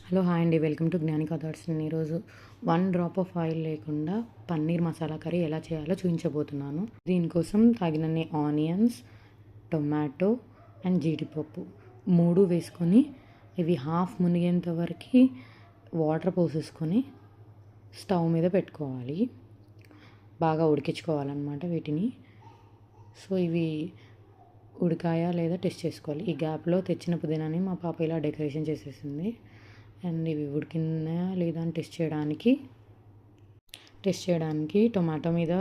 Hello hi అండి, welcome to జ్ఞానికా thoughts. నేను ఈరోజు 1 డ్రాప్ ఆఫ్ ఆయిల్ లేకుండా పన్నీర్ మసాలా కర్రీ ఎలా చేయాలో చూపించబోతున్నాను. దీనికోసం తగినన్ని ఆనియన్స్, టొమాటో అండ్ జీడిపప్పు 3 వేసుకొని ఇవి హాఫ్ మునిగేంత వరకు వాటర్ పోసేసుకొని స్టవ్ మీద పెట్టుకోవాలి. బాగా ఉడికించుకోవాలన్నమాట వీటిని. సో ఇవి ఉడికాయా లేదా టెస్ట్ చేసుకోవాలి. ఈ గ్యాప్లో తెచ్చిన పుదీనాని మా పాప ఇలా డెకరేషన్ చేసేసింది. అండ్ ఇవి ఉడికిందా లేదా అని టెస్ట్ చేయడానికి టొమాటో మీద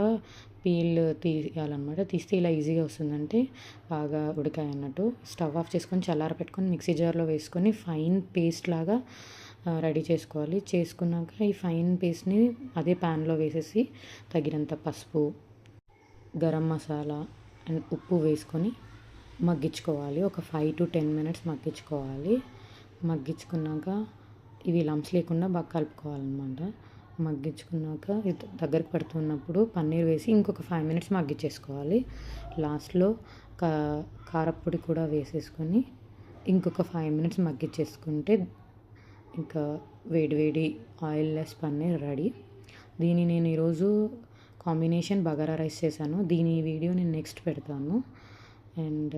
పీల్ తీయాలన్నమాట. తీస్తే ఇలా ఈజీగా వస్తుందంటే బాగా ఉడికాయి అన్నట్టు. స్టవ్ ఆఫ్ చేసుకొని చల్లార పెట్టుకొని మిక్సీ జార్లో వేసుకొని ఫైన్ పేస్ట్ లాగా రెడీ చేసుకోవాలి. చేసుకున్నాక ఈ ఫైన్ పేస్ట్ని అదే ప్యాన్లో వేసేసి తగినంత పసుపు, గరం మసాలా అండ్ ఉప్పు వేసుకొని మగ్గించుకోవాలి. ఒక 5 to 10 minutes మగ్గించుకోవాలి. మగ్గించుకున్నాక ఇవి లంప్స్ లేకుండా బాగా కలుపుకోవాలన్నమాట. మగ్గించుకున్నాక దగ్గరికి పడుతున్నప్పుడు పన్నీర్ వేసి ఇంకొక 5 minutes మగ్గించేసుకోవాలి. లాస్ట్లో కారప్పొడి కూడా వేసేసుకొని ఇంకొక 5 minutes మగ్గించేసుకుంటే ఇంకా వేడి ఆయిల్ లెస్ పన్నీర్ రెడీ. దీన్ని నేను ఈరోజు కాంబినేషన్ బగారా రైస్ చేశాను. దీని వీడియో నేను నెక్స్ట్ పెడతాను. అండ్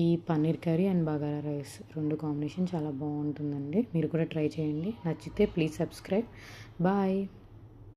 ఈ paneer curry and bagara rice 2 combination చాలా బాగుంటుందండి. మీరు కూడా ట్రై చేయండి. నచ్చితే ప్లీజ్ సబ్స్క్రైబ్. బాయ్.